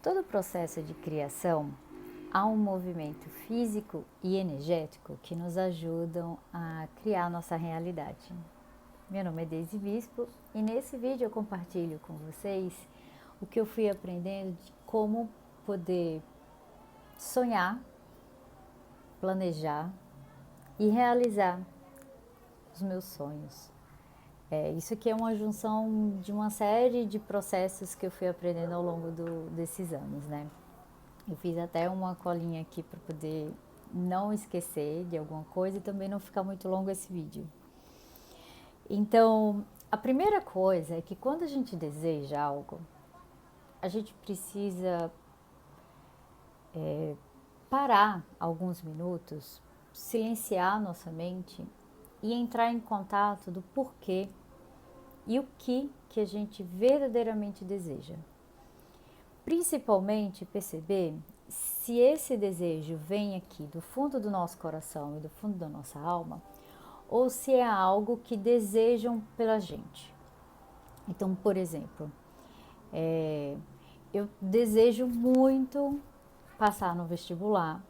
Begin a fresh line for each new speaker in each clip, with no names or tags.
todo o processo de criação, há um movimento físico e energético que nos ajudam a criar nossa realidade. Meu nome é Deise Bispo e nesse vídeo eu compartilho com vocês o que eu fui aprendendo de como poder sonhar, planejar e realizar os meus sonhos. Isso aqui é uma junção de uma série de processos que eu fui aprendendo ao longo desses anos, né? Eu fiz até uma colinha aqui para poder não esquecer de alguma coisa e também não ficar muito longo esse vídeo. Então, a primeira coisa é que quando a gente deseja algo, a gente precisa parar alguns minutos, silenciar nossa mente e entrar em contato do porquê e o que a gente verdadeiramente deseja. Principalmente perceber se esse desejo vem aqui do fundo do nosso coração e do fundo da nossa alma, ou se é algo que desejam pela gente. Então, por exemplo, eu desejo muito passar no vestibular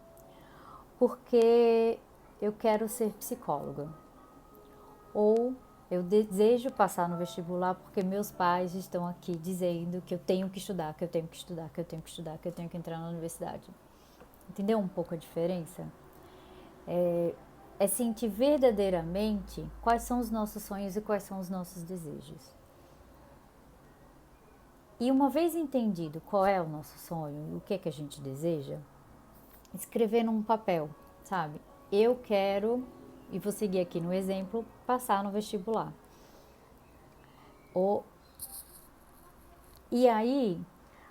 porque eu quero ser psicóloga. Ou eu desejo passar no vestibular porque meus pais estão aqui dizendo que eu tenho que estudar, que eu tenho que estudar, que eu tenho que estudar, que eu tenho que entrar na universidade. Entendeu um pouco a diferença? É sentir verdadeiramente quais são os nossos sonhos e quais são os nossos desejos. E uma vez entendido qual é o nosso sonho e o que a gente deseja, escrever num papel, sabe? Eu quero, e vou seguir aqui no exemplo, passar no vestibular. E aí,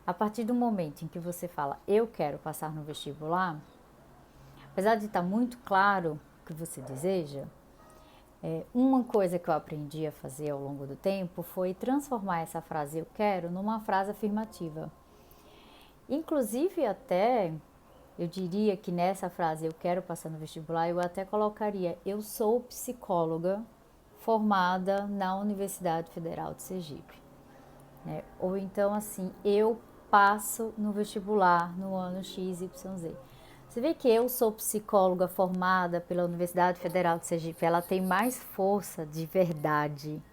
a partir do momento em que você fala, eu quero passar no vestibular, apesar de estar muito claro o que você deseja, uma coisa que eu aprendi a fazer ao longo do tempo foi transformar essa frase eu quero numa frase afirmativa. Inclusive até, eu diria que nessa frase eu quero passar no vestibular, eu até colocaria eu sou psicóloga formada na Universidade Federal de Sergipe. Ou então assim, eu passo no vestibular no ano XYZ. Você vê que eu sou psicóloga formada pela Universidade Federal de Sergipe, ela tem mais força de verdade,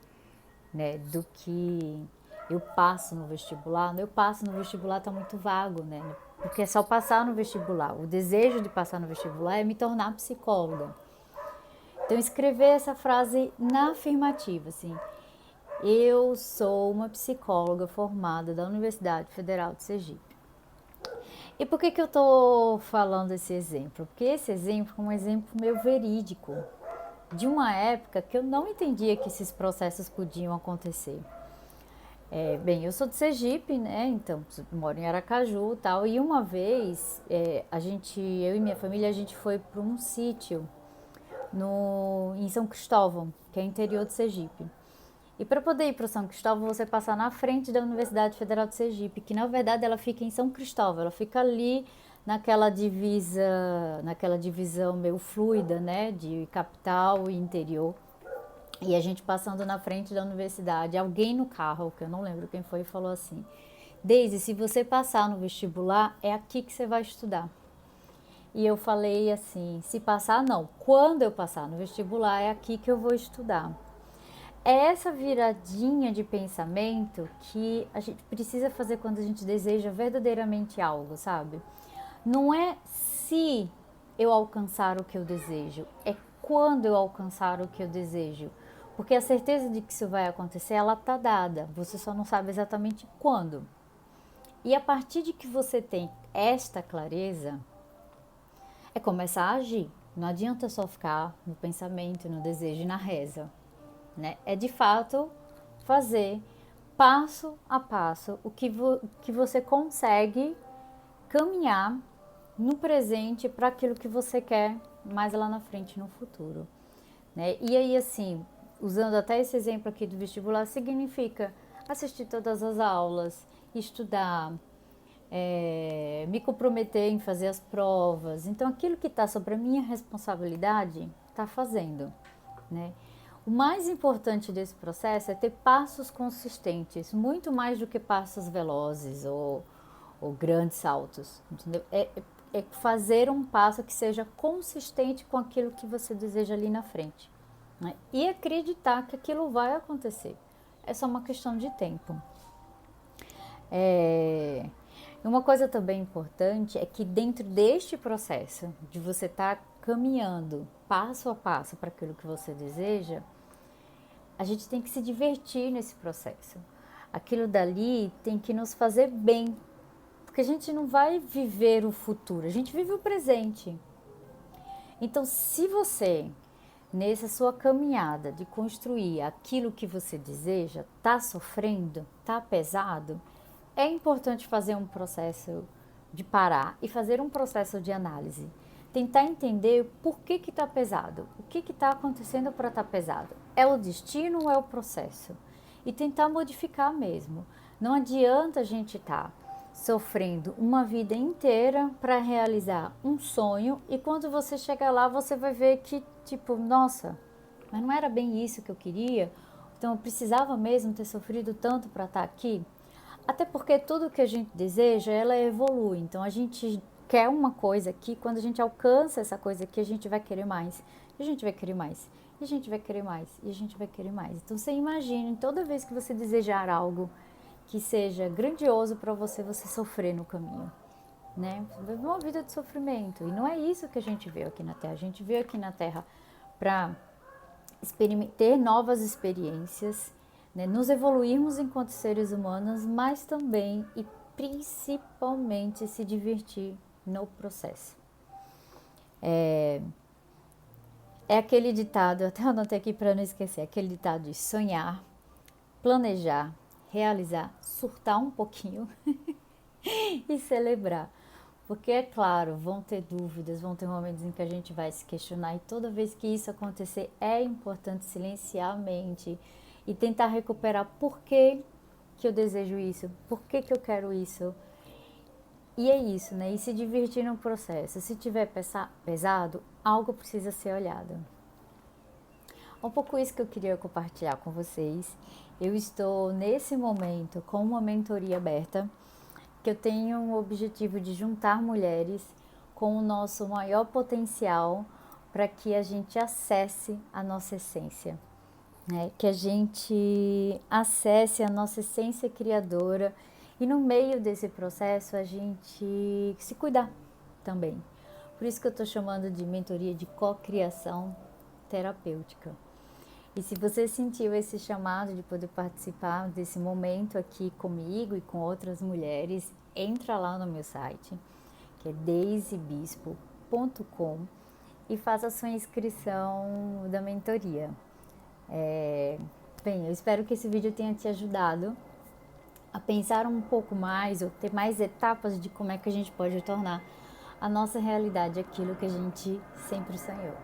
né, do que eu passo no vestibular. Eu passo no vestibular está muito vago, né? Porque é só passar no vestibular. O desejo de passar no vestibular é me tornar psicóloga. Então escrever essa frase na afirmativa, assim, eu sou uma psicóloga formada da Universidade Federal de Sergipe. E por que eu estou falando esse exemplo? Porque esse exemplo é um exemplo meu verídico, de uma época que eu não entendia que esses processos podiam acontecer. Bem, eu sou de Sergipe, né? Então moro em Aracaju e tal. E uma vez, eu e minha família, a gente foi para um sítio em São Cristóvão, que é interior de Sergipe. E para poder ir para São Cristóvão, você passa na frente da Universidade Federal de Sergipe, que na verdade ela fica em São Cristóvão, ela fica ali naquela divisão meio fluida, né, de capital e interior. E a gente passando na frente da universidade, alguém no carro, que eu não lembro quem foi, falou assim: Deise, se você passar no vestibular, é aqui que você vai estudar. E eu falei assim: se passar, não. Quando eu passar no vestibular, é aqui que eu vou estudar. É essa viradinha de pensamento que a gente precisa fazer quando a gente deseja verdadeiramente algo, sabe? Não é se eu alcançar o que eu desejo, é quando eu alcançar o que eu desejo. Porque a certeza de que isso vai acontecer, ela tá dada, você só não sabe exatamente quando. E a partir de que você tem esta clareza, é começar a agir. Não adianta só ficar no pensamento, no desejo e na reza. Né? É de fato fazer passo a passo o que você consegue caminhar no presente para aquilo que você quer mais lá na frente, no futuro. Né? E aí, assim, usando até esse exemplo aqui do vestibular, significa assistir todas as aulas, estudar, me comprometer em fazer as provas. Então, aquilo que está sobre a minha responsabilidade, está fazendo. Né? O mais importante desse processo é ter passos consistentes, muito mais do que passos velozes ou grandes saltos, entendeu? É fazer um passo que seja consistente com aquilo que você deseja ali na frente, né? E acreditar que aquilo vai acontecer. É só uma questão de tempo. Uma coisa também importante é que dentro deste processo de você estar caminhando passo a passo para aquilo que você deseja, a gente tem que se divertir nesse processo. Aquilo dali tem que nos fazer bem, porque a gente não vai viver o futuro, a gente vive o presente. Então, se você, nessa sua caminhada de construir aquilo que você deseja, está sofrendo, está pesado, é importante fazer um processo de parar e fazer um processo de análise. Tentar entender por que está pesado, o que está acontecendo para estar pesado. É o destino ou é o processo? E tentar modificar mesmo. Não adianta a gente estar sofrendo uma vida inteira para realizar um sonho e quando você chegar lá você vai ver que, tipo, nossa, mas não era bem isso que eu queria, então eu precisava mesmo ter sofrido tanto para estar aqui. Até porque tudo que a gente deseja, ela evolui. Então a gente quer uma coisa aqui, quando a gente alcança essa coisa aqui, a gente vai querer mais. E a gente vai querer mais. E a gente vai querer mais. E a gente vai querer mais. Então você imagine, toda vez que você desejar algo que seja grandioso para você, você sofrer no caminho, né? Você vive uma vida de sofrimento. E não é isso que a gente veio aqui na Terra. A gente veio aqui na Terra para ter novas experiências, né, nos evoluirmos enquanto seres humanos, mas também e principalmente se divertir no processo. É aquele ditado, eu até anotei aqui para não esquecer, aquele ditado de sonhar, planejar, realizar, surtar um pouquinho e celebrar. Porque, é claro, vão ter dúvidas, vão ter momentos em que a gente vai se questionar e toda vez que isso acontecer é importante silenciar a mente e tentar recuperar por que eu desejo isso, por que eu quero isso. E é isso, né? E se divertir no processo. Se tiver pesado, algo precisa ser olhado. Um pouco isso que eu queria compartilhar com vocês. Eu estou nesse momento com uma mentoria aberta, que eu tenho o objetivo de juntar mulheres com o nosso maior potencial para que a gente acesse a nossa essência, né? Que a gente acesse a nossa essência criadora e no meio desse processo a gente se cuidar também. Por isso que eu estou chamando de mentoria de cocriação terapêutica. E se você sentiu esse chamado de poder participar desse momento aqui comigo e com outras mulheres, entra lá no meu site, que é daisybispo.com, e faça a sua inscrição da mentoria. Bem, eu espero que esse vídeo tenha te ajudado a pensar um pouco mais, ou ter mais etapas de como é que a gente pode tornar a nossa realidade aquilo que a gente sempre sonhou.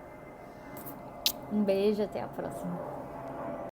Um beijo, até a próxima.